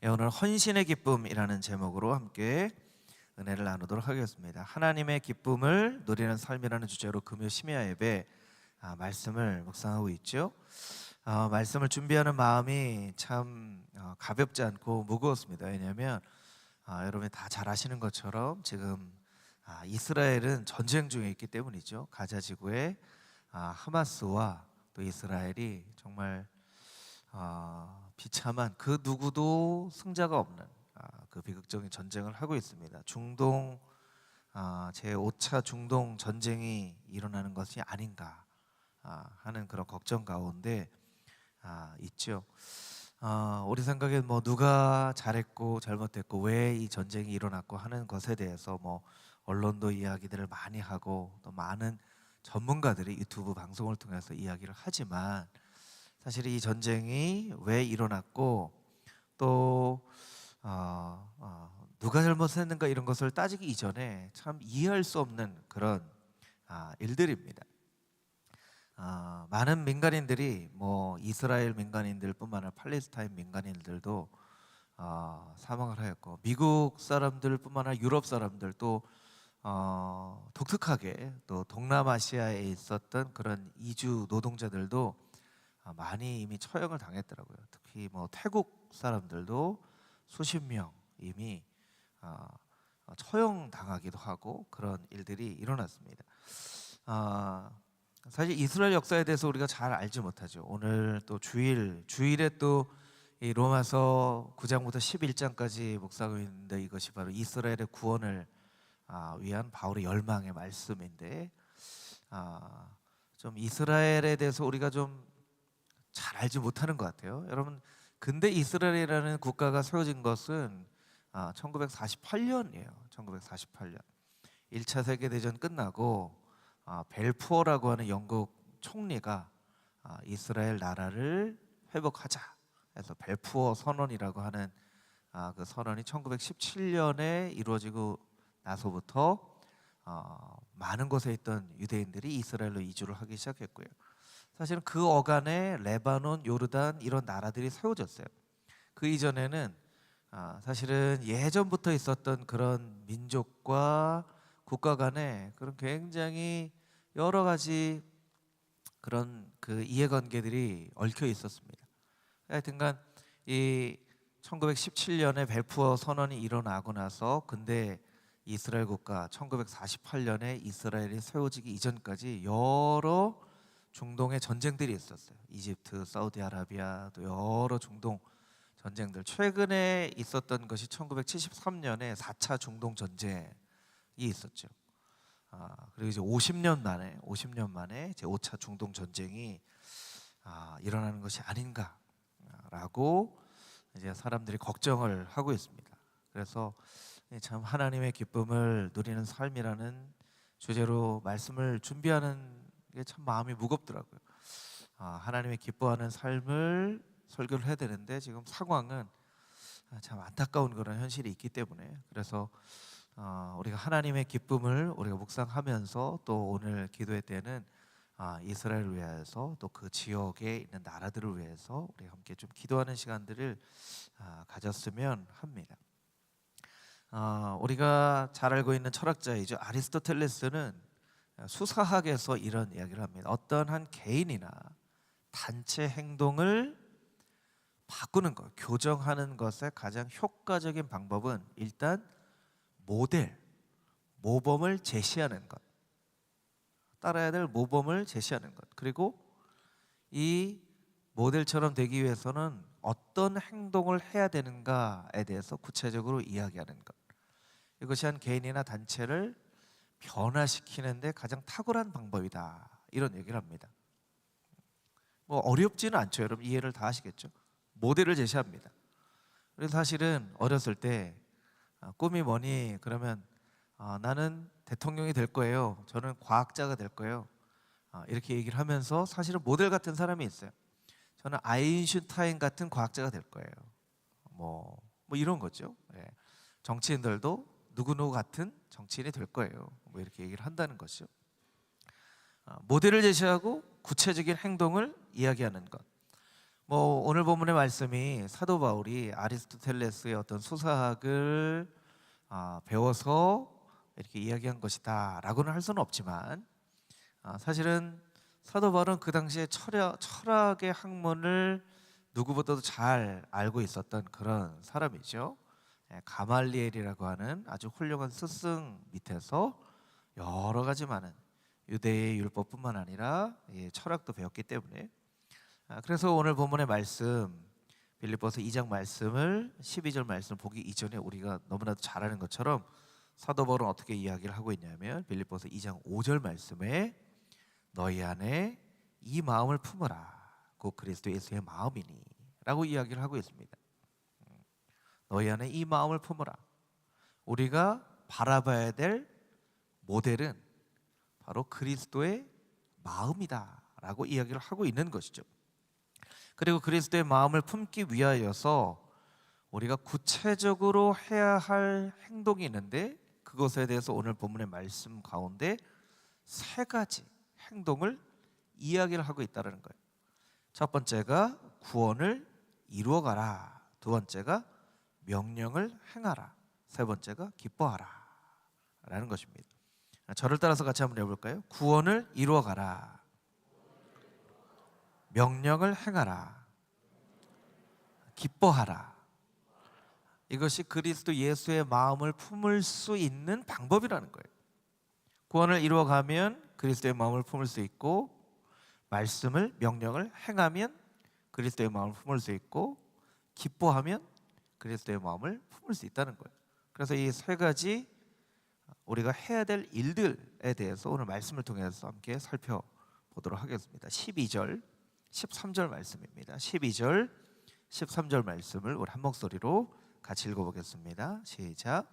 오늘 헌신의 기쁨이라는 제목으로 함께 은혜를 나누도록 하겠습니다. 하나님의 기쁨을 누리는 삶이라는 주제로 금요 심야 예배 말씀을 묵상하고 있죠. 말씀을 준비하는 마음이 참 가볍지 않고 무거웠습니다. 왜냐하면 여러분이 다 잘 아시는 것처럼 지금 이스라엘은 전쟁 중에 있기 때문이죠. 가자 지구의 하마스와 또 이스라엘이 정말 비참한 그 누구도 승자가 없는 그 비극적인 전쟁을 하고 있습니다. 중동 제5차 중동 전쟁이 일어나는 것이 아닌가 하는 그런 걱정 가운데 있죠. 우리 생각에 뭐 누가 잘했고 잘못했고 왜 이 전쟁이 일어났고 하는 것에 대해서 뭐 언론도 이야기들을 많이 하고 또 많은 전문가들이 유튜브 방송을 통해서 이야기를 하지만 사실 이 전쟁이 왜 일어났고 또 누가 잘못했는가 이런 것을 따지기 이전에 참 이해할 수 없는 그런 일들입니다. 많은 민간인들이 뭐 이스라엘 민간인들뿐만 아니라 팔레스타인 민간인들도 사망을 하였고 미국 사람들뿐만 아니라 유럽 사람들도 독특하게 또 동남아시아에 있었던 그런 이주 노동자들도 많이 이미 처형을 당했더라고요. 특히 뭐 태국 사람들도 수십 명 이미 처형 당하기도 하고 그런 일들이 일어났습니다. 사실 이스라엘 역사에 대해서 우리가 잘 알지 못하죠. 오늘 또 주일에 또 이 로마서 9장부터 11장까지 묵상하고 있는데 이것이 바로 이스라엘의 구원을 위한 바울의 열망의 말씀인데 좀 이스라엘에 대해서 우리가 좀 잘 알지 못하는 것 같아요. 여러분, 근대 이스라엘이라는 국가가 세워진 것은 1948년이에요. 1948년 1차 세계대전 끝나고 벨푸어라고 하는 영국 총리가 이스라엘 나라를 회복하자 해서 벨푸어 선언이라고 하는 그 선언이 1917년에 이루어지고 나서부터 많은 곳에 있던 유대인들이 이스라엘로 이주를 하기 시작했고요. 사실은 그 어간에 레바논, 요르단 이런 나라들이 세워졌어요. 그 이전에는 사실은 예전부터 있었던 그런 민족과 국가 간에 그런 굉장히 여러 가지 그런 그 이해관계들이 얽혀 있었습니다. 하여튼간 이 1917년에 벨푸어 선언이 일어나고 나서 근데 이스라엘 국가 1948년에 이스라엘이 세워지기 이전까지 여러 중동의 전쟁들이 있었어요. 이집트, 사우디아라비아 또 여러 중동 전쟁들. 최근에 있었던 것이 1973년에 4차 중동 전쟁이 있었죠. 그리고 이제 50년 만에 제 5차 중동 전쟁이 일어나는 것이 아닌가라고 이제 사람들이 걱정을 하고 있습니다. 그래서 참 하나님의 기쁨을 누리는 삶이라는 주제로 말씀을 준비하는 게 참 마음이 무겁더라고요. 하나님의 기뻐하는 삶을 설교를 해야 되는데 지금 상황은 참 안타까운 그런 현실이 있기 때문에 그래서 우리가 하나님의 기쁨을 우리가 묵상하면서 또 오늘 기도회 때는 이스라엘을 위해서 또 그 지역에 있는 나라들을 위해서 우리 함께 좀 기도하는 시간들을 가졌으면 합니다. 우리가 잘 알고 있는 철학자이죠. 아리스토텔레스는 수사학에서 이런 이야기를 합니다. 어떤 한 개인이나 단체 행동을 바꾸는 것, 교정하는 것의 가장 효과적인 방법은 일단 모범을 제시하는 것, 따라야 될 모범을 제시하는 것, 그리고 이 모델처럼 되기 위해서는 어떤 행동을 해야 되는가에 대해서 구체적으로 이야기하는 것, 이것이 한 개인이나 단체를 변화시키는데 가장 탁월한 방법이다, 이런 얘기를 합니다. 뭐 어렵지는 않죠. 여러분 이해를 다 하시겠죠. 모델을 제시합니다. 그래서 사실은 어렸을 때 꿈이 뭐니? 그러면 나는 대통령이 될 거예요. 저는 과학자가 될 거예요. 이렇게 얘기를 하면서 사실은 모델 같은 사람이 있어요. 저는 아인슈타인 같은 과학자가 될 거예요. 뭐 이런 거죠. 예. 정치인들도 누구누구 같은 정치인이 될 거예요. 뭐 이렇게 얘기를 한다는 것이죠. 모델을 제시하고 구체적인 행동을 이야기하는 것. 뭐 오늘 본문의 말씀이 사도 바울이 아리스토텔레스의 어떤 수사학을 배워서 이렇게 이야기한 것이다라고는 할 수는 없지만, 사실은 사도 바울은 그 당시에 철학의 학문을 누구보다도 잘 알고 있었던 그런 사람이죠. 가말리엘이라고 하는 아주 훌륭한 스승 밑에서 여러 가지 많은 유대의 율법뿐만 아니라 철학도 배웠기 때문에, 그래서 오늘 본문의 말씀 빌립보서 2장 말씀을 12절 말씀 보기 이전에 우리가 너무나도 잘 아는 것처럼 사도 바울은 어떻게 이야기를 하고 있냐면 빌립보서 2장 5절 말씀에 너희 안에 이 마음을 품으라 곧 그리스도 예수의 마음이니 라고 이야기를 하고 있습니다. 너희 안에 이 마음을 품으라. 우리가 바라봐야 될 모델은 바로 그리스도의 마음이다 라고 이야기를 하고 있는 것이죠. 그리고 그리스도의 마음을 품기 위하여서 우리가 구체적으로 해야 할 행동이 있는데, 그것에 대해서 오늘 본문의 말씀 가운데 세 가지 행동을 이야기를 하고 있다는 거예요. 첫 번째가 구원을 이루어가라, 두 번째가 명령을 행하라, 세 번째가 기뻐하라 라는 것입니다. 저를 따라서 같이 한번 해볼까요? 구원을 이루어가라, 명령을 행하라, 기뻐하라. 이것이 그리스도 예수의 마음을 품을 수 있는 방법이라는 거예요. 구원을 이루어가면 그리스도의 마음을 품을 수 있고, 말씀을 명령을 행하면 그리스도의 마음을 품을 수 있고, 기뻐하면 그리스도의 마음을 품을 수 있다는 거예요. 그래서 이 세 가지 우리가 해야 될 일들에 대해서 오늘 말씀을 통해서 함께 살펴보도록 하겠습니다. 12절 13절 말씀입니다. 12절 13절 말씀을 우리 한 목소리로 같이 읽어보겠습니다. 시작.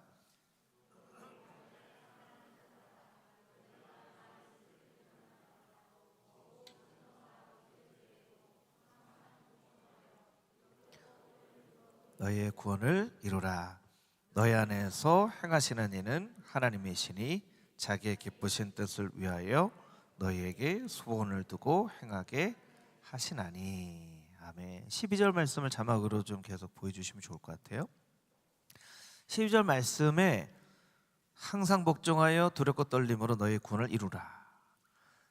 너희의 구원을 이루라. 너희 안에서 행하시는 이는 하나님이시니 자기의 기쁘신 뜻을 위하여 너희에게 소원을 두고 행하게 하시나니. 아멘. 12절 말씀을 자막으로 좀 계속 보여주시면 좋을 것 같아요. 12절 말씀에 항상 복종하여 두렵고 떨림으로 너희 구원을 이루라.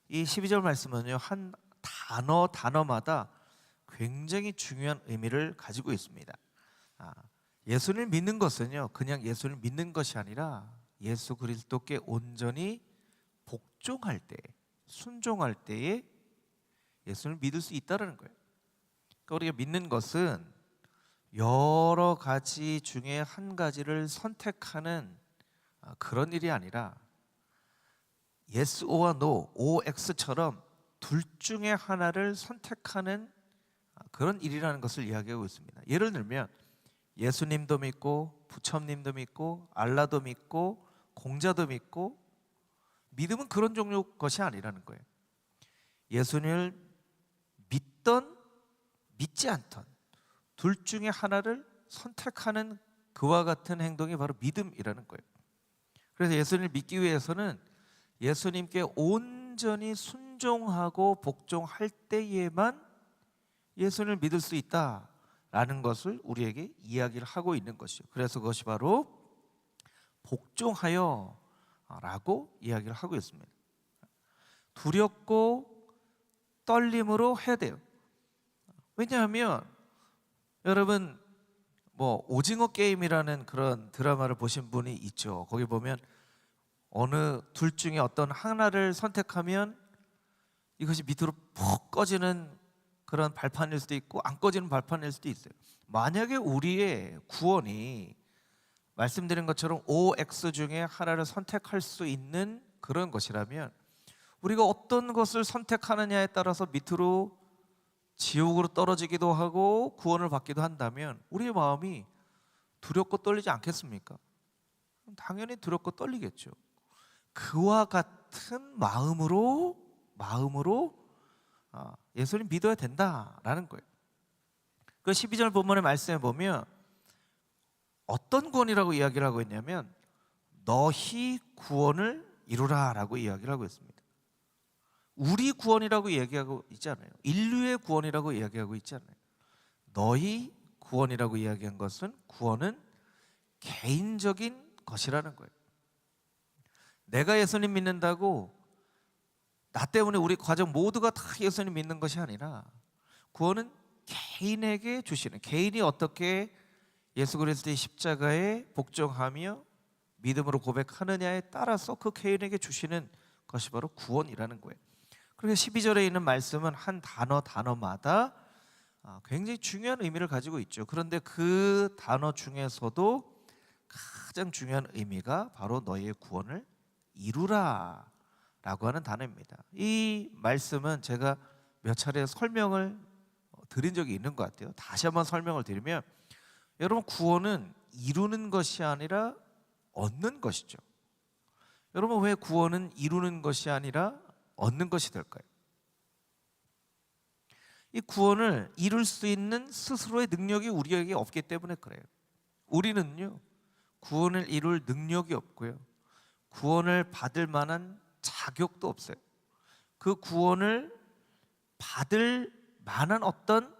이 12절 말씀은요, 한 단어마다 굉장히 중요한 의미를 가지고 있습니다. 예수를 믿는 것은요, 그냥 예수를 믿는 것이 아니라 예수 그리스도께 온전히 복종할 때, 순종할 때에 예수를 믿을 수 있다는 거예요. 그러니까 우리가 믿는 것은 여러 가지 중에 한 가지를 선택하는 그런 일이 아니라 yes or no, OX처럼 둘 중에 하나를 선택하는 그런 일이라는 것을 이야기하고 있습니다. 예를 들면 예수님도 믿고 부처님도 믿고 알라도 믿고 공자도 믿고, 믿음은 그런 종류 것이 아니라는 거예요. 예수님을 믿던 믿지 않던 둘 중에 하나를 선택하는 그와 같은 행동이 바로 믿음이라는 거예요. 그래서 예수님을 믿기 위해서는 예수님께 온전히 순종하고 복종할 때에만 예수님을 믿을 수 있다라는 것을 우리에게 이야기를 하고 있는 것이죠. 그래서 그것이 바로 복종하여 라고 이야기를 하고 있습니다. 두렵고 떨림으로 해야 돼요. 왜냐하면 여러분 뭐 오징어 게임이라는 그런 드라마를 보신 분이 있죠. 거기 보면 어느 둘 중에 어떤 하나를 선택하면 이것이 밑으로 푹 꺼지는 그런 발판일 수도 있고 안 꺼지는 발판일 수도 있어요. 만약에 우리의 구원이 말씀드린 것처럼 OX 중에 하나를 선택할 수 있는 그런 것이라면, 우리가 어떤 것을 선택하느냐에 따라서 밑으로 지옥으로 떨어지기도 하고 구원을 받기도 한다면 우리의 마음이 두렵고 떨리지 않겠습니까? 당연히 두렵고 떨리겠죠. 그와 같은 마음으로 예수님 믿어야 된다라는 거예요. 그 12절 본문의 말씀에 보면 어떤 구원이라고 이야기를 하고 있냐면 너희 구원을 이루라 라고 이야기를 하고 있습니다. 우리 구원이라고 이야기하고 있지 않아요. 인류의 구원이라고 이야기하고 있지 않아요. 너희 구원이라고 이야기한 것은 구원은 개인적인 것이라는 거예요. 내가 예수님 믿는다고 나 때문에 우리 가족 모두가 다 예수님 믿는 것이 아니라 구원은 개인에게 주시는, 개인이 어떻게 예수 그리스도의 십자가에 복종하며 믿음으로 고백하느냐에 따라서 그 개인에게 주시는 것이 바로 구원이라는 거예요. 그래서 12절에 있는 말씀은 한 단어마다 굉장히 중요한 의미를 가지고 있죠. 그런데 그 단어 중에서도 가장 중요한 의미가 바로 너희의 구원을 이루라 라고 하는 단어입니다. 이 말씀은 제가 몇 차례 설명을 드린 적이 있는 것 같아요. 다시 한번 설명을 드리면, 여러분, 구원은 이루는 것이 아니라 얻는 것이죠. 여러분, 왜 구원은 이루는 것이 아니라 얻는 것이 될까요? 이 구원을 이룰 수 있는 스스로의 능력이 우리에게 없기 때문에 그래요. 우리는요, 구원을 이룰 능력이 없고요, 구원을 받을 만한 자격도 없어요. 그 구원을 받을 만한 어떤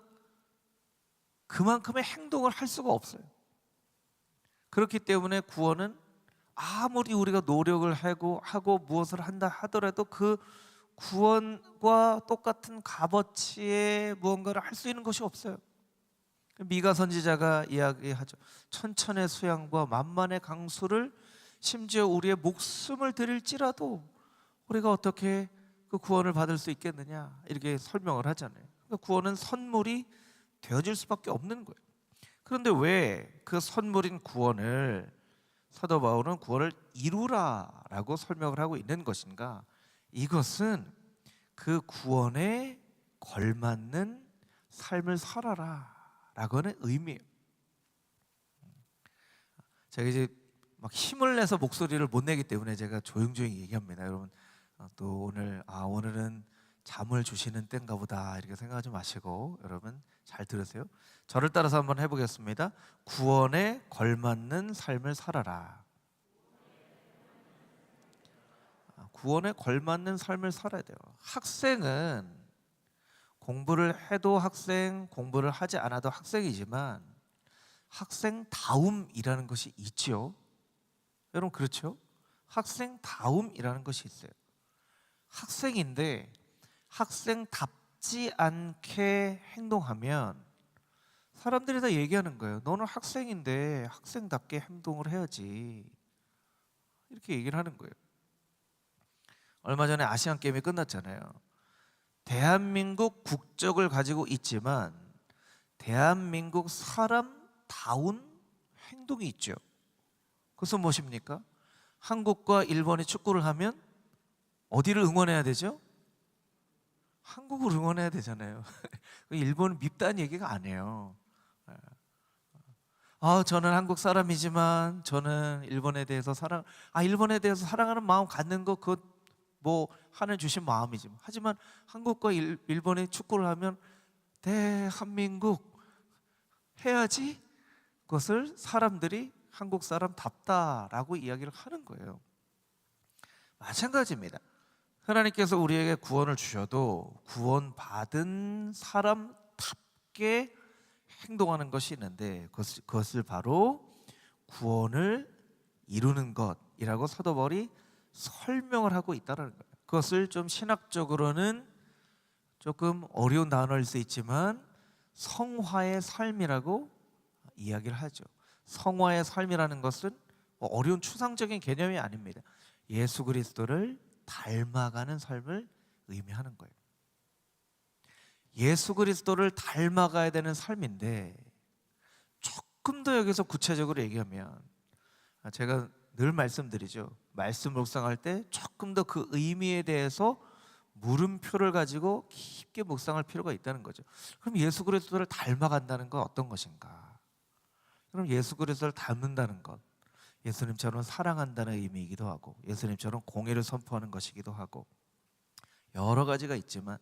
그만큼의 행동을 할 수가 없어요. 그렇기 때문에 구원은 아무리 우리가 노력을 하고 무엇을 한다 하더라도 그 구원과 똑같은 값어치의 무언가를 할 수 있는 것이 없어요. 미가 선지자가 이야기하죠. 천천의 수양과 만만의 강수를, 심지어 우리의 목숨을 드릴지라도 우리가 어떻게 그 구원을 받을 수 있겠느냐, 이렇게 설명을 하잖아요. 그러니까 구원은 선물이 되어질 수밖에 없는 거예요. 그런데 왜 그 선물인 구원을 사도 바울은 구원을 이루라라고 설명을 하고 있는 것인가? 이것은 그 구원에 걸맞는 삶을 살아라 라고 하는 의미예요. 제가 이제 막 힘을 내서 목소리를 못 내기 때문에 제가 조용조용히 얘기합니다. 여러분, 또 오늘은 잠을 주시는 때인가 보다 이렇게 생각하지 마시고 여러분 잘 들으세요. 저를 따라서 한번 해보겠습니다. 구원에 걸맞는 삶을 살아라. 구원에 걸맞는 삶을 살아야 돼요. 학생은 공부를 해도 학생, 공부를 하지 않아도 학생이지만 학생다움이라는 것이 있죠. 여러분, 그렇죠? 학생다움이라는 것이 있어요. 학생인데 학생답지 않게 행동하면 사람들이 다 얘기하는 거예요. 너는 학생인데 학생답게 행동을 해야지, 이렇게 얘기를 하는 거예요. 얼마 전에 아시안 게임이 끝났잖아요. 대한민국 국적을 가지고 있지만 대한민국 사람다운 행동이 있죠. 그것은 무엇입니까? 한국과 일본이 축구를 하면 어디를 응원해야 되죠? 한국을 응원해야 되잖아요. 일본은 밉다는 얘기가 아니에요. 저는 한국 사람이지만 저는 일본에 대해서 일본에 대해서 사랑하는 마음 갖는 거, 그것 뭐 하늘 주신 마음이지만, 하지만 한국과 일본이 축구를 하면 대한민국 해야지, 그것을 사람들이 한국 사람답다라고 이야기를 하는 거예요. 마찬가지입니다. 하나님께서 우리에게 구원을 주셔도 구원받은 사람답게 행동하는 것이 있는데 그것을 바로 구원을 이루는 것이라고 사도 바울이 설명을 하고 있다는 거예요. 그것을 좀 신학적으로는 조금 어려운 단어일 수 있지만 성화의 삶이라고 이야기를 하죠. 성화의 삶이라는 것은 어려운 추상적인 개념이 아닙니다. 예수 그리스도를 닮아가는 삶을 의미하는 거예요. 예수 그리스도를 닮아가야 되는 삶인데, 조금 더 여기서 구체적으로 얘기하면, 제가 늘 말씀드리죠. 말씀 묵상할 때 조금 더 그 의미에 대해서 물음표를 가지고 깊게 묵상할 필요가 있다는 거죠. 그럼 예수 그리스도를 닮아간다는 건 어떤 것인가? 그럼 예수 그리스도를 닮는다는 것, 예수님처럼 사랑한다는 의미이기도 하고 예수님처럼 공의를 선포하는 것이기도 하고 여러 가지가 있지만,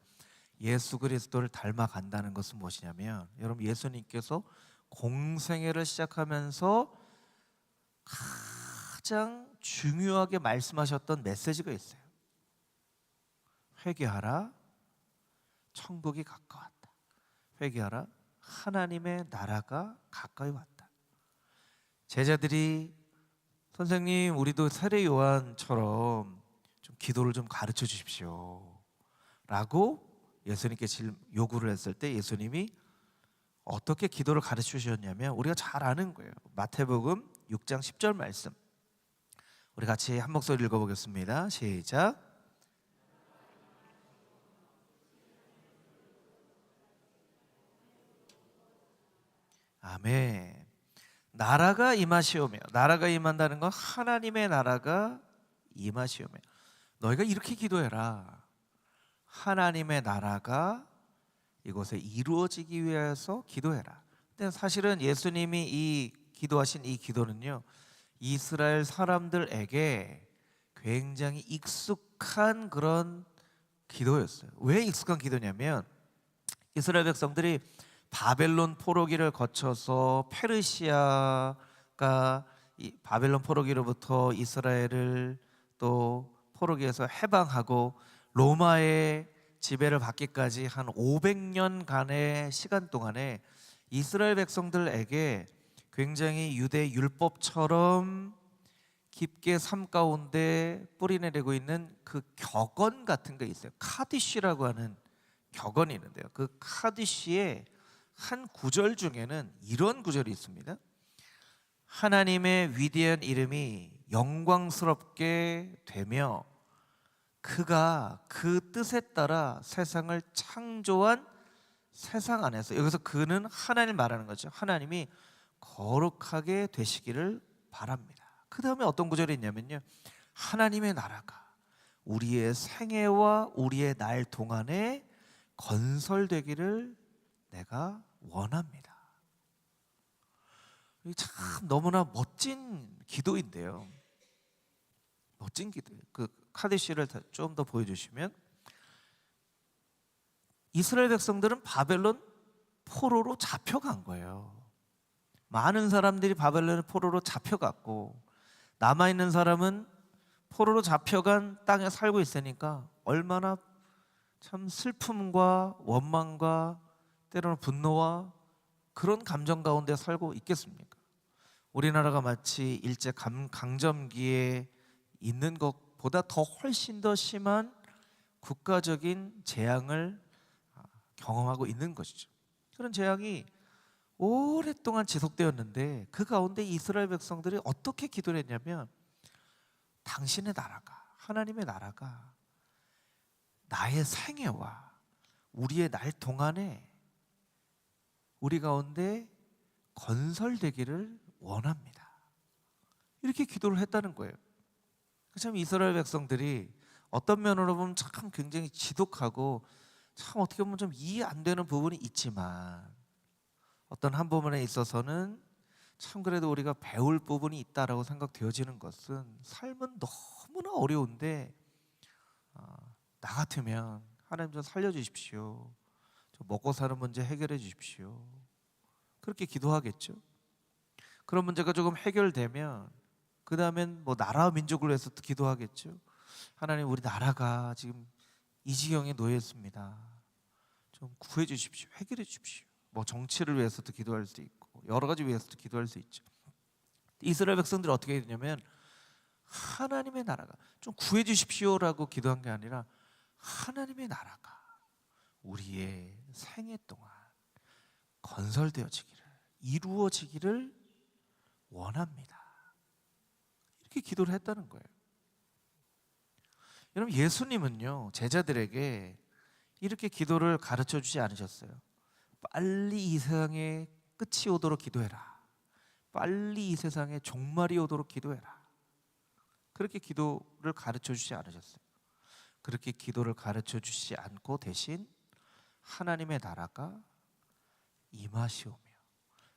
예수 그리스도를 닮아간다는 것은 무엇이냐면, 여러분, 예수님께서 공생애를 시작하면서 가장 중요하게 말씀하셨던 메시지가 있어요. 회개하라, 천국이 가까웠다. 회개하라, 하나님의 나라가 가까이 왔다. 제자들이 선생님, 우리도 세례 요한처럼 좀 기도를 좀 가르쳐 주십시오 라고 예수님께 요구를 했을 때 예수님이 어떻게 기도를 가르쳐 주셨냐면 우리가 잘 아는 거예요. 마태복음 6장 10절 말씀, 우리 같이 한 목소리 읽어보겠습니다. 시작. 아멘. 나라가 임하시오며, 나라가 임한다는 건 하나님의 나라가 임하시오며, 너희가 이렇게 기도해라. 하나님의 나라가 이곳에 이루어지기 위해서 기도해라. 근데 사실은 예수님이 이 기도하신 이 기도는요, 이스라엘 사람들에게 굉장히 익숙한 그런 기도였어요. 왜 익숙한 기도냐면 이스라엘 백성들이 바벨론 포로기를 거쳐서 페르시아가 이 바벨론 포로기로부터 이스라엘을 또 포로기에서 해방하고 로마의 지배를 받기까지 한 500년간의 시간 동안에 이스라엘 백성들에게 굉장히 유대 율법처럼 깊게 삶 가운데 뿌리내리고 있는 그 격언 같은 게 있어요. 카디시라고 하는 격언이 있는데요, 그 카디시의 한 구절 중에는 이런 구절이 있습니다. 하나님의 위대한 이름이 영광스럽게 되며 그가 그 뜻에 따라 세상을 창조한 세상 안에서, 여기서 그는 하나님을 말하는 거죠. 하나님이 거룩하게 되시기를 바랍니다. 그 다음에 어떤 구절이 있냐면요, 하나님의 나라가 우리의 생애와 우리의 날 동안에 건설되기를 내가 원합니다. 참 너무나 멋진 기도인데요, 멋진 기도예요. 그 카데시를 좀 더 보여주시면, 이스라엘 백성들은 바벨론 포로로 잡혀간 거예요. 많은 사람들이 바벨론 포로로 잡혀갔고 남아있는 사람은 포로로 잡혀간 땅에 살고 있으니까 얼마나 참 슬픔과 원망과 때로는 분노와 그런 감정 가운데 살고 있겠습니까? 우리나라가 마치 일제 강점기에 있는 것보다 더 훨씬 더 심한 국가적인 재앙을 경험하고 있는 것이죠. 그런 재앙이 오랫동안 지속되었는데 그 가운데 이스라엘 백성들이 어떻게 기도를 했냐면, 당신의 나라가, 하나님의 나라가 나의 생애와 우리의 날 동안에 우리 가운데 건설되기를 원합니다. 이렇게 기도를 했다는 거예요. 참 이스라엘 백성들이 어떤 면으로 보면 참 굉장히 지독하고 참 어떻게 보면 좀 이해 안 되는 부분이 있지만, 어떤 한 부분에 있어서는 참 그래도 우리가 배울 부분이 있다라고 생각되어지는 것은, 삶은 너무나 어려운데 나 같으면 하나님 좀 살려주십시오, 좀 먹고 사는 문제 해결해 주십시오, 그렇게 기도하겠죠. 그런 문제가 조금 해결되면 그 다음엔 뭐 나라와 민족을 위해서 또 기도하겠죠. 하나님, 우리 나라가 지금 이 지경에 놓여 있습니다, 좀 구해 주십시오, 해결해 주십시오. 뭐 정치를 위해서도 기도할 수 있고 여러 가지 위해서도 기도할 수 있죠. 이스라엘 백성들이 어떻게 했냐면 하나님의 나라가 좀 구해 주십시오라고 기도한 게 아니라 하나님의 나라가 우리의 생애 동안 건설되어지기를, 이루어지기를 원합니다, 이렇게 기도를 했다는 거예요. 여러분, 예수님은요 제자들에게 이렇게 기도를 가르쳐 주지 않으셨어요. 빨리 이 세상에 끝이 오도록 기도해라, 빨리 이 세상에 종말이 오도록 기도해라, 그렇게 기도를 가르쳐 주지 않으셨어요. 그렇게 기도를 가르쳐 주시지 않고 대신 하나님의 나라가 임하시오며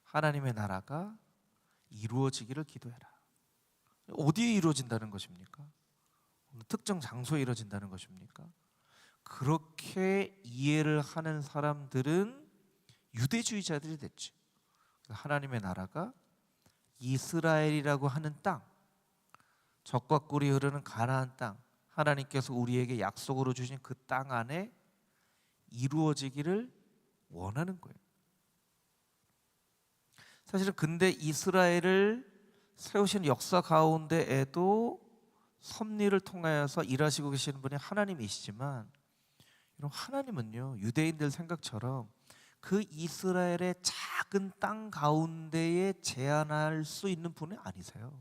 하나님의 나라가 이루어지기를 기도해라. 어디에 이루어진다는 것입니까? 어느 특정 장소에 이루어진다는 것입니까? 그렇게 이해를 하는 사람들은 유대주의자들이 됐죠. 하나님의 나라가 이스라엘이라고 하는 땅, 젖과 꿀이 흐르는 가나안 땅, 하나님께서 우리에게 약속으로 주신 그 땅 안에 이루어지기를 원하는 거예요. 사실은 근대 이스라엘을 세우신 역사 가운데에도 섭리를 통하여서 일하시고 계시는 분이 하나님이시지만, 이런 하나님은요, 유대인들 생각처럼 그 이스라엘의 작은 땅 가운데에 제한할 수 있는 분이 아니세요.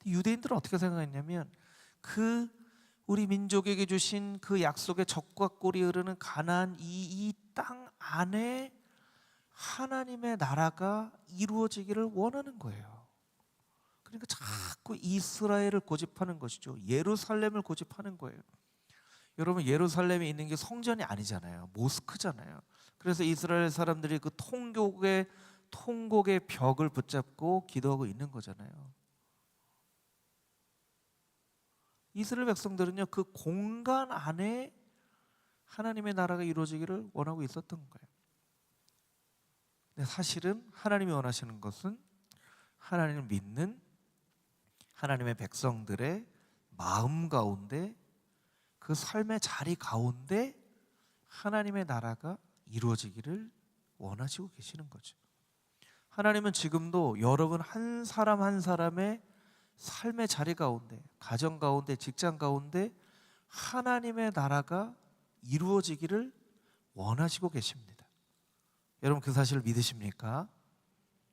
유대인들은 어떻게 생각했냐면, 그 우리 민족에게 주신 그 약속의 젖과 꿀이 흐르는 가나안 이 땅 안에 하나님의 나라가 이루어지기를 원하는 거예요. 그러니까 자꾸 이스라엘을 고집하는 것이죠. 예루살렘을 고집하는 거예요. 여러분, 예루살렘에 있는 게 성전이 아니잖아요. 모스크잖아요. 그래서 이스라엘 사람들이 그 통곡의 벽을 붙잡고 기도하고 있는 거잖아요. 이스라엘 백성들은요, 그 공간 안에 하나님의 나라가 이루어지기를 원하고 있었던 거예요. 근데 사실은 하나님이 원하시는 것은 하나님을 믿는 하나님의 백성들의 마음 가운데, 그 삶의 자리 가운데 하나님의 나라가 이루어지기를 원하시고 계시는 거죠. 하나님은 지금도 여러분 한 사람 한 사람의 삶의 자리 가운데, 가정 가운데, 직장 가운데 하나님의 나라가 이루어지기를 원하시고 계십니다. 여러분, 그 사실을 믿으십니까?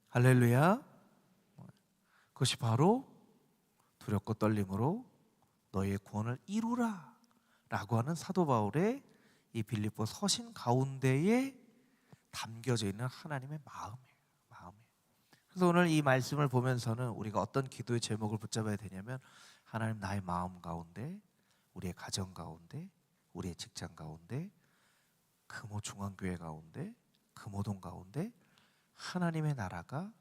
할렐루야. 그것이 바로 두렵고 떨림으로 너희의 구원을 이루라 라고 하는 사도 바울의 이 빌립보 서신 가운데에 담겨져 있는 하나님의 마음이에요. 그래서 오늘 이 말씀을 보면서는 우리가 어떤 기도의 제목을 붙잡아야 되냐면, 하나님, 나의 마음 가운데, 우리의 가정 가운데, 우리의 직장 가운데, 금호 중앙교회 가운데, 금호동 가운데 하나님의 나라가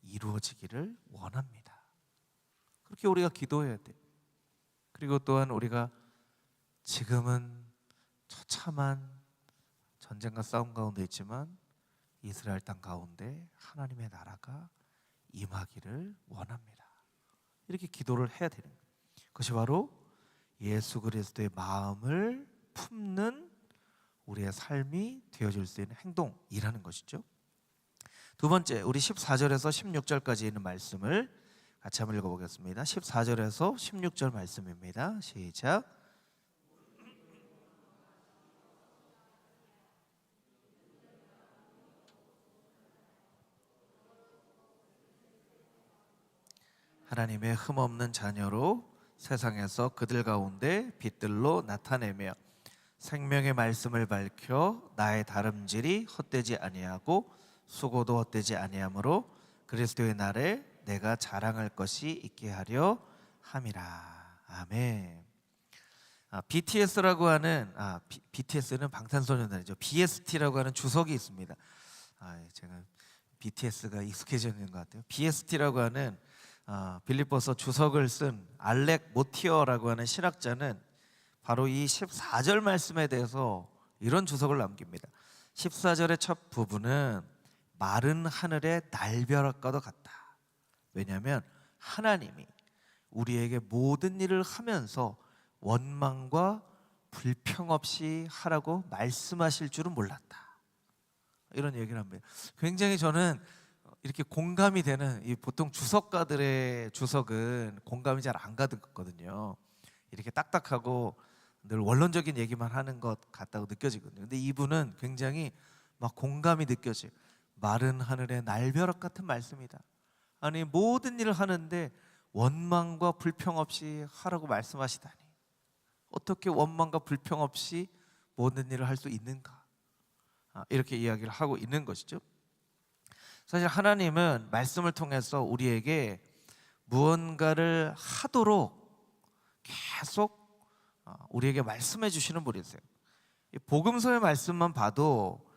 이루어지기를 원합니다. 그렇게 우리가 기도해야 돼요. 그리고 또한 우리가 지금은 처참한 전쟁과 싸움 가운데 있지만 이스라엘 땅 가운데 하나님의 나라가 임하기를 원합니다. 이렇게 기도를 해야 되는 거예요. 그것이 바로 예수 그리스도의 마음을 품는 우리의 삶이 되어질 수 있는 행동이라는 것이죠. 두 번째, 우리 14절에서 16절까지 있는 말씀을 같이 한번 읽어보겠습니다. 14절에서 16절 말씀입니다. 시작. 하나님의 흠없는 자녀로 세상에서 그들 가운데 빛들로 나타내며 생명의 말씀을 밝혀 나의 다름질이 헛되지 아니하고 수고도 헛되지 아니하므로 그리스도의 날에 내가 자랑할 것이 있게 하려 함이라. 아멘. BTS라고 하는 BTS는 방탄소년단이죠. BST라고 하는 주석이 있습니다. 제가 BTS가 익숙해져 있는 것 같아요. BST라고 하는 빌립보서 주석을 쓴 알렉 모티어라고 하는 신학자는 바로 이 14절 말씀에 대해서 이런 주석을 남깁니다. 14절의 첫 부분은 마른 하늘의 날벼락과도 같다. 왜냐하면 하나님이 우리에게 모든 일을 하면서 원망과 불평 없이 하라고 말씀하실 줄은 몰랐다. 이런 얘기를 합니다. 굉장히 저는 이렇게 공감이 되는, 보통 주석가들의 주석은 공감이 잘 안 가거든요. 이렇게 딱딱하고 늘 원론적인 얘기만 하는 것 같다고 느껴지거든요. 근데 이분은 굉장히 막 공감이 느껴져요. 마른 하늘의 날벼락 같은 말씀이다. 아니, 모든 일을 하는데 원망과 불평 없이 하라고 말씀하시다니, 어떻게 원망과 불평 없이 모든 일을 할 수 있는가? 이렇게 이야기를 하고 있는 것이죠. 사실 하나님은 말씀을 통해서 우리에게 무언가를 하도록 계속 우리에게 말씀해 주시는 분이세요. 복음서의 말씀만 봐도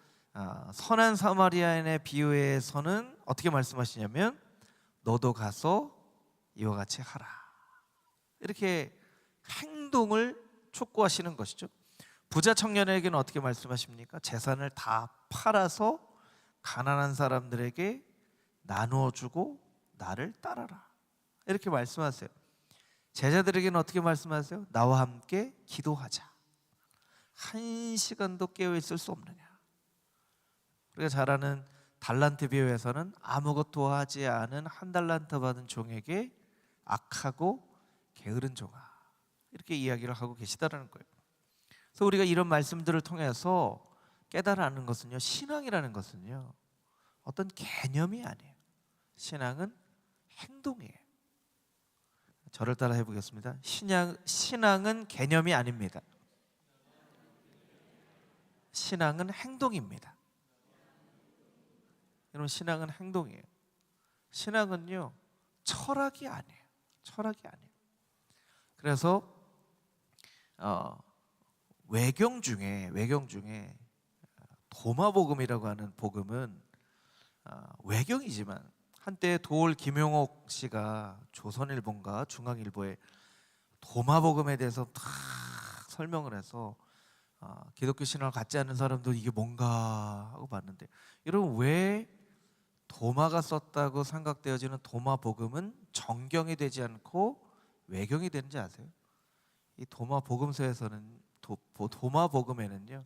선한 사마리아인의 비유에서는 어떻게 말씀하시냐면, 너도 가서 이와 같이 하라. 이렇게 행동을 촉구하시는 것이죠. 부자 청년에게는 어떻게 말씀하십니까? 재산을 다 팔아서 가난한 사람들에게 나누어 주고 나를 따라라. 이렇게 말씀하세요. 제자들에게는 어떻게 말씀하세요? 나와 함께 기도하자. 한 시간도 깨어 있을 수 없느냐. 우리가 잘 아는 달란트 비유에서는 아무것도 하지 않은 한 달란트 받은 종에게 악하고 게으른 종아, 이렇게 이야기를 하고 계시다라는 거예요. 그래서 우리가 이런 말씀들을 통해서 깨달아 하는 것은요, 신앙이라는 것은요 어떤 개념이 아니에요. 신앙은 행동이에요. 저를 따라 해보겠습니다. 신앙은 개념이 아닙니다. 신앙은 행동입니다. 여러분, 신앙은 행동이에요. 신앙은요 철학이 아니에요. 철학이 아니에요. 그래서 외경 중에 도마복음이라고 하는 복음은 외경이지만, 한때 도올 김용옥 씨가 조선일보인가 중앙일보에 도마복음에 대해서 다 설명을 해서 기독교 신앙을 갖지 않는 사람도 이게 뭔가 하고 봤는데, 여러분, 왜 도마가 썼다고 생각되어지는 도마복음은 정경이 되지 않고 외경이 되는지 아세요? 이 도마복음서에서는 도마복음에는요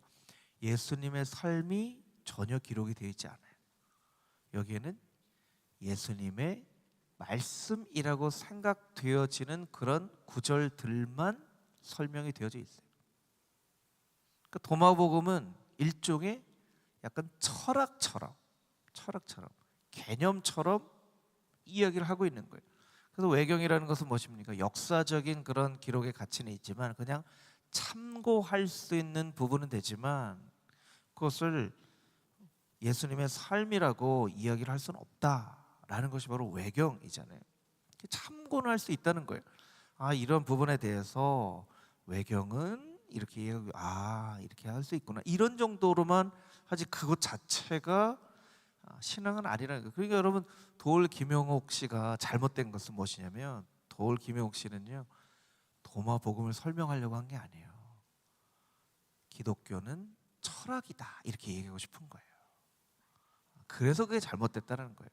예수님의 삶이 전혀 기록이 되어 있지 않아요. 여기에는 예수님의 말씀이라고 생각되어지는 그런 구절들만 설명이 되어져 있어요. 그러니까 도마복음은 일종의 약간 철학처럼 개념처럼 이야기를 하고 있는 거예요. 그래서 외경이라는 것은 무엇입니까? 역사적인 그런 기록의 가치는 있지만 그냥 참고할 수 있는 부분은 되지만 그것을 예수님의 삶이라고 이야기를 할 수는 없다라는 것이 바로 외경이잖아요. 참고는 할 수 있다는 거예요. 이런 부분에 대해서 외경은 이렇게 이렇게 할 수 있구나, 이런 정도로만 하지 그것 자체가 신앙은 아니라는 거예요. 그러니까 여러분, 도올 김용옥 씨가 잘못된 것은 무엇이냐면, 도올 김용옥 씨는요 도마복음을 설명하려고 한 게 아니에요. 기독교는 철학이다, 이렇게 얘기하고 싶은 거예요. 그래서 그게 잘못됐다는 거예요.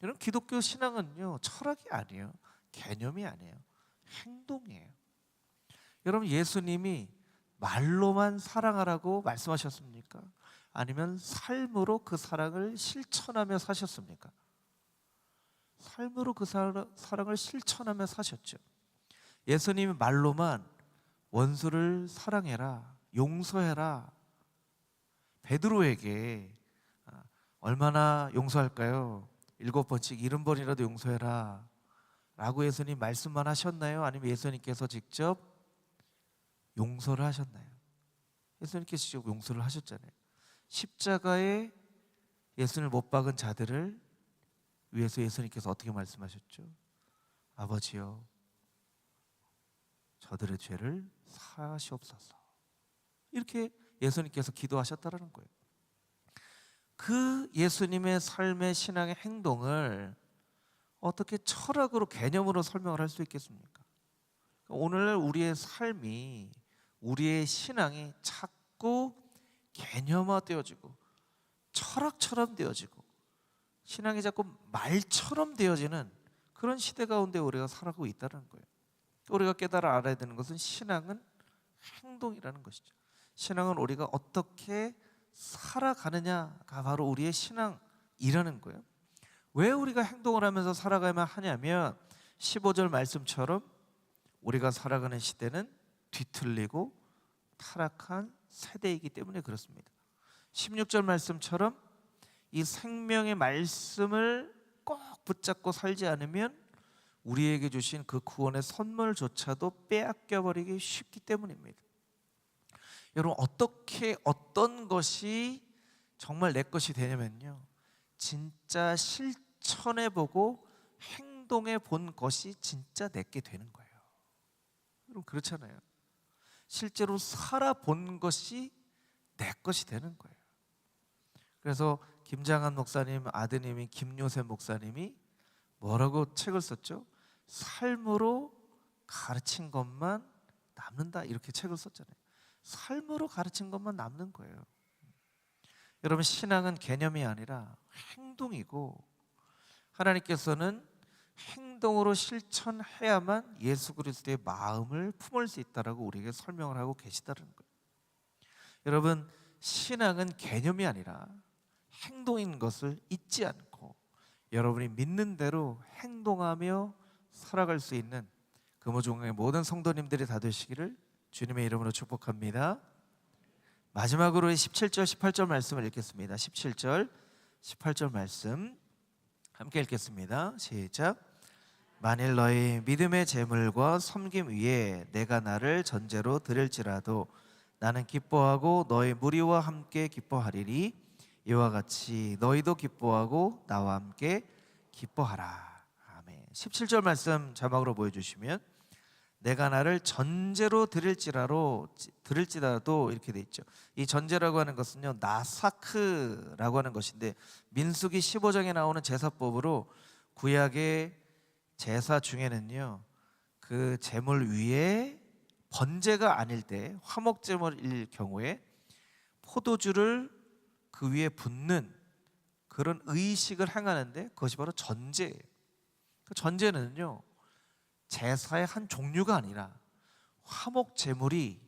여러분, 기독교 신앙은요 철학이 아니에요. 개념이 아니에요. 행동이에요. 여러분, 예수님이 말로만 사랑하라고 말씀하셨습니까? 아니면 삶으로 그 사랑을 실천하며 사셨습니까? 삶으로 그 사랑을 실천하며 사셨죠. 예수님이 말로만 원수를 사랑해라, 용서해라, 베드로에게 얼마나 용서할까요? 7번씩 70번이라도 용서해라 라고 예수님 말씀만 하셨나요? 아니면 예수님께서 직접 용서를 하셨나요? 예수님께서 직접 용서를 하셨잖아요. 십자가에 예수님을 못 박은 자들을 위해서 예수님께서 어떻게 말씀하셨죠? 아버지여, 저들의 죄를 사하시옵소서, 이렇게 예수님께서 기도하셨다는 거예요. 그 예수님의 삶의 신앙의 행동을 어떻게 철학으로, 개념으로 설명을 할 수 있겠습니까? 오늘 우리의 삶이, 우리의 신앙이 자꾸 개념화되어지고 철학처럼 되어지고 신앙이 자꾸 말처럼 되어지는 그런 시대 가운데 우리가 살아가고 있다는 거예요. 우리가 깨달아 알아야 되는 것은 신앙은 행동이라는 것이죠. 신앙은 우리가 어떻게 살아가느냐가 바로 우리의 신앙이라는 거예요. 왜 우리가 행동을 하면서 살아가야만 하냐면 15절 말씀처럼 우리가 살아가는 시대는 뒤틀리고 타락한 세대이기 때문에 그렇습니다. 16절 말씀처럼 이 생명의 말씀을 꼭 붙잡고 살지 않으면 우리에게 주신 그 구원의 선물조차도 빼앗겨버리기 쉽기 때문입니다. 여러분, 어떻게 어떤 것이 정말 내 것이 되냐면요, 진짜 실천해보고 행동해본 것이 진짜 내게 되는 거예요. 여러분, 그렇잖아요. 실제로 살아본 것이 내 것이 되는 거예요. 그래서 김장한 목사님 아드님이 김요셉 목사님이 뭐라고 책을 썼죠? 삶으로 가르친 것만 남는다, 이렇게 책을 썼잖아요. 삶으로 가르친 것만 남는 거예요. 여러분, 신앙은 개념이 아니라 행동이고, 하나님께서는 행동으로 실천해야만 예수 그리스도의 마음을 품을 수 있다라고 우리에게 설명을 하고 계시다는 거예요. 여러분, 신앙은 개념이 아니라 행동인 것을 잊지 않고 여러분이 믿는 대로 행동하며 살아갈 수 있는 금호종강의 모든 성도님들이 다 되시기를 주님의 이름으로 축복합니다. 마지막으로 17절 18절 말씀을 읽겠습니다. 17절 18절 말씀 함께 읽겠습니다. 시작. 만일 너희 믿음의 재물과 섬김 위에 내가 나를 전제로 드릴지라도 나는 기뻐하고 너희 무리와 함께 기뻐하리니 이와 같이 너희도 기뻐하고 나와 함께 기뻐하라. 아멘. 17절 말씀 자막으로 보여주시면 내가 나를 전제로 드릴지라도 이렇게 돼 있죠. 이 전제라고 하는 것은요 나사크라고 하는 것인데 민수기 15장에 나오는 제사법으로 구약의 제사 중에는요 그 제물 위에 번제가 아닐 때 화목제물일 경우에 포도주를 그 위에 붓는 그런 의식을 행하는데 그것이 바로 전제예요. 그 전제는요 제사의 한 종류가 아니라 화목제물이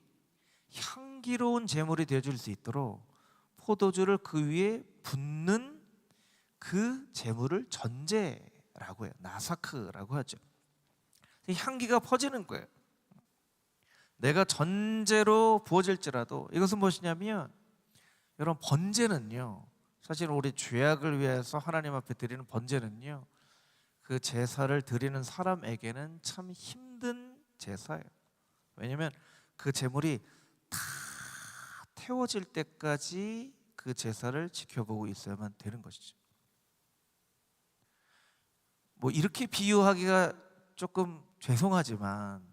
향기로운 제물이 되어줄 수 있도록 포도주를 그 위에 붓는 그 제물을 전제라고 해요. 나사크라고 하죠. 향기가 퍼지는 거예요. 내가 전제로 부어질지라도 이것은 무엇이냐면 여러분 번제는요 사실 우리 죄악을 위해서 하나님 앞에 드리는 번제는요 그 제사를 드리는 사람에게는 참 힘든 제사예요. 왜냐하면 그 제물이 다 태워질 때까지 그 제사를 지켜보고 있어야만 되는 것이죠. 뭐 이렇게 비유하기가 조금 죄송하지만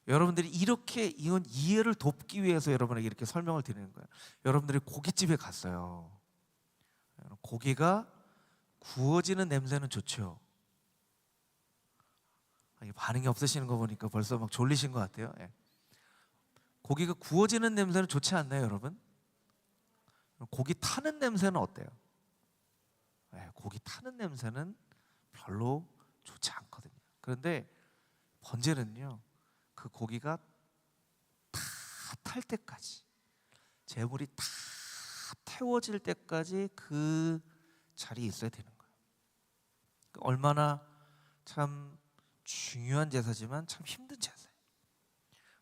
여러분들이 이렇게 이건 이해를 돕기 위해서 여러분에게 이렇게 설명을 드리는 거예요. 여러분들이 고깃집에 갔어요. 고기가 구워지는 냄새는 좋죠. 반응이 없으시는 거 보니까 벌써 막 졸리신 것 같아요. 예. 고기가 구워지는 냄새는 좋지 않나요, 여러분? 고기 타는 냄새는 어때요? 예, 고기 타는 냄새는 별로 좋지 않거든요. 그런데 번제는요, 그 고기가 다 탈 때까지, 제물이 다 태워질 때까지 그 자리에 있어야 되는 거예요. 얼마나 참 중요한 제사지만 참 힘든 제사예요.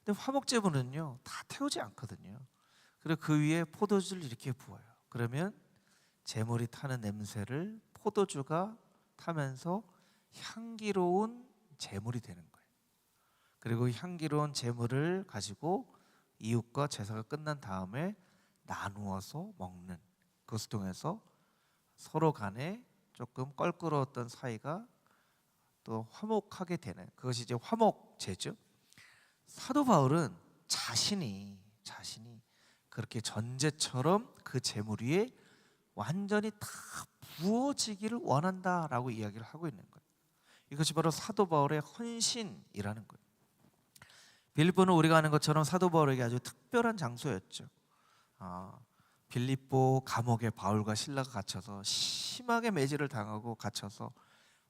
근데 화목제물은요 다 태우지 않거든요. 그리고 그 위에 포도주를 이렇게 부어요. 그러면 제물이 타는 냄새를 포도주가 타면서 향기로운 제물이 되는 거예요. 그리고 향기로운 제물을 가지고 이웃과 제사가 끝난 다음에 나누어서 먹는, 그것을 통해서 서로 간에 조금 껄끄러웠던 사이가 또 화목하게 되는, 그것이 이제 화목제죠. 사도 바울은 자신이 그렇게 전제처럼 그 제물 위에 완전히 다 부어지기를 원한다라고 이야기를 하고 있는 거예요. 이것이 바로 사도 바울의 헌신이라는 거예요. 빌립보는 우리가 아는 것처럼 사도 바울에게 아주 특별한 장소였죠. 빌립보 감옥에 바울과 실라가 갇혀서 심하게 매질을 당하고 갇혀서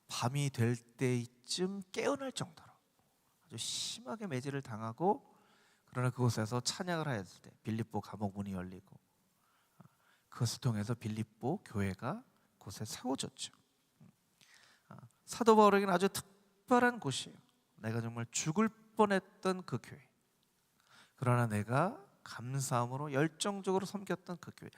밤이 될 때쯤 깨어날 정도로 아주 심하게 매질을 당하고, 그러나 그곳에서 찬양을 하였을 때 빌립보 감옥 문이 열리고 그것을 통해서 빌립보 교회가 곳에 세워졌죠. 사도 바울에게는 아주 특별한 곳이에요. 내가 정말 죽을 뻔했던 그 교회, 그러나 내가 감사함으로 열정적으로 섬겼던 그 교회,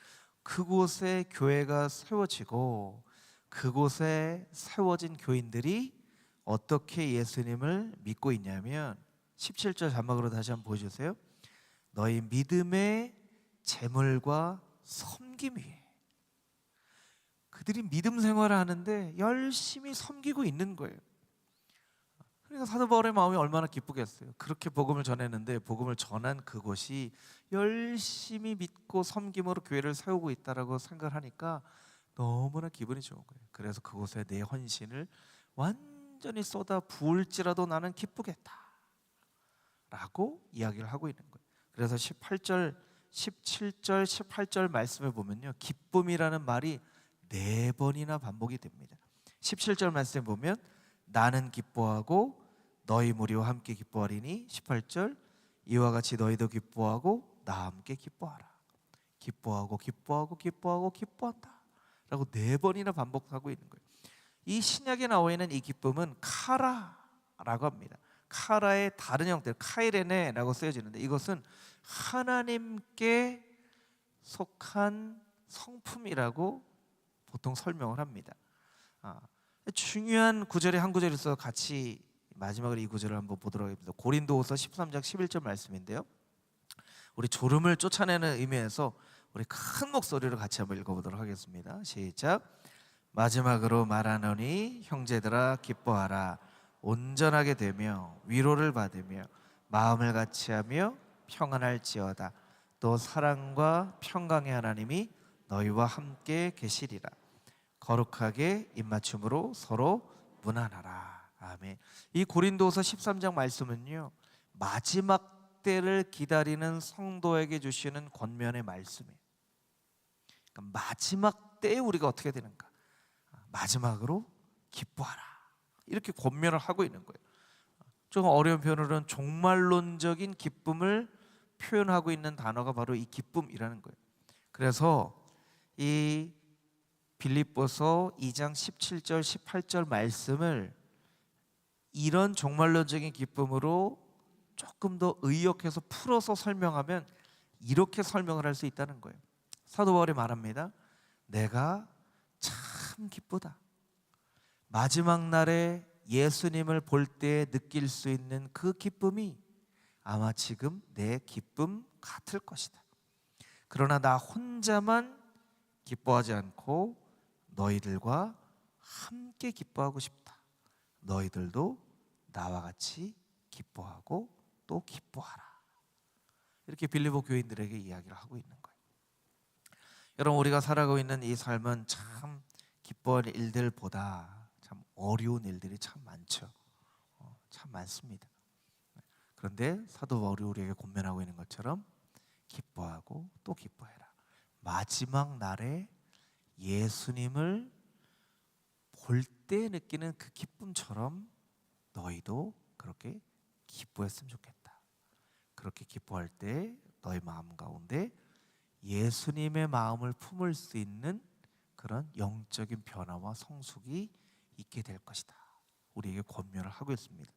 그곳에 교회가 세워지고 그곳에 세워진 교인들이 어떻게 예수님을 믿고 있냐면 17절 자막으로 다시 한번 보여주세요. 너희 믿음의 재물과 섬김 위에, 그들이 믿음 생활을 하는데 열심히 섬기고 있는 거예요. 그러니까 사도 바울의 마음이 얼마나 기쁘겠어요. 그렇게 복음을 전했는데 복음을 전한 그곳이 열심히 믿고 섬김으로 교회를 세우고 있다라고 생각을 하니까 너무나 기분이 좋은 거예요. 그래서 그곳에 내 헌신을 완전히 쏟아 부을지라도 나는 기쁘겠다 라고 이야기를 하고 있는 거예요. 그래서 18절, 17절, 18절 말씀을 보면요, 기쁨이라는 말이 4번이나 반복이 됩니다. 17절 말씀에 보면 나는 기뻐하고 너희 무리와 함께 기뻐하리니, 18절 이와 같이 너희도 기뻐하고 나와 함께 기뻐하라. 기뻐하고 기뻐하고 기뻐하고 기뻐한다 라고 4번이나 반복하고 있는 거예요. 이 신약에 나와 있는 이 기쁨은 카라라고 합니다. 카라의 다른 형태 카이레네라고 쓰여지는데 이것은 하나님께 속한 성품이라고 보통 설명을 합니다. 중요한 구절의 한 구절을 써 같이 마지막으로 이 구절을 한번 보도록 하겠습니다. 고린도후서 13장 11절 말씀인데요. 우리 졸음을 쫓아내는 의미에서 우리 큰 목소리로 같이 한번 읽어보도록 하겠습니다. 시작. 마지막으로 말하노니 형제들아 기뻐하라. 온전하게 되며 위로를 받으며 마음을 같이하며 평안할지어다. 또 사랑과 평강의 하나님이 너희와 함께 계시리라. 거룩하게 입맞춤으로 서로 문안하라. 아멘. 이 고린도서 13장 말씀은요, 마지막 때를 기다리는 성도에게 주시는 권면의 말씀이에요. 그러니까 마지막 때에 우리가 어떻게 되는가? 마지막으로 기뻐하라. 이렇게 권면을 하고 있는 거예요. 좀 어려운 표현으로는 종말론적인 기쁨을 표현하고 있는 단어가 바로 이 기쁨이라는 거예요. 그래서 이 빌립보서 2장 17절 18절 말씀을 이런 종말론적인 기쁨으로 조금 더 의역해서 풀어서 설명하면 이렇게 설명을 할 수 있다는 거예요. 사도 바울이 말합니다. 내가 참 기쁘다. 마지막 날에 예수님을 볼 때 느낄 수 있는 그 기쁨이 아마 지금 내 기쁨 같을 것이다. 그러나 나 혼자만 기뻐하지 않고 너희들과 함께 기뻐하고 싶다. 너희들도 나와 같이 기뻐하고 또 기뻐하라. 이렇게 빌립보 교인들에게 이야기를 하고 있는 거예요. 여러분, 우리가 살아가고 있는 이 삶은 참 기뻐할 일들보다 참 어려운 일들이 참 많죠. 참 많습니다. 그런데 사도 바울이 우리에게 권면하고 있는 것처럼 기뻐하고 또 기뻐해라. 마지막 날에 예수님을 볼 때 느끼는 그 기쁨처럼 너희도 그렇게 기뻐했으면 좋겠다. 그렇게 기뻐할 때 너희 마음 가운데 예수님의 마음을 품을 수 있는 그런 영적인 변화와 성숙이 있게 될 것이다. 우리에게 권면을 하고 있습니다.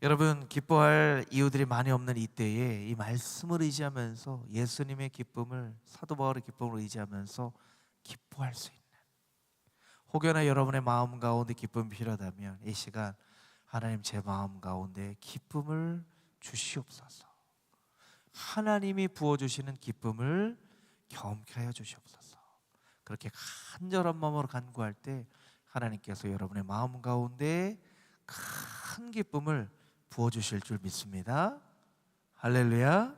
여러분, 기뻐할 이유들이 많이 없는 이때에 이 말씀을 의지하면서 예수님의 기쁨을, 사도 바울의 기쁨을 의지하면서 기뻐할 수 있는, 혹여나 여러분의 마음 가운데 기쁨이 필요하다면 이 시간 하나님, 제 마음 가운데 기쁨을 주시옵소서. 하나님이 부어주시는 기쁨을 경험케 하여 주시옵소서. 그렇게 간절한 마음으로 간구할 때 하나님께서 여러분의 마음 가운데 큰 기쁨을 부어주실 줄 믿습니다. 할렐루야.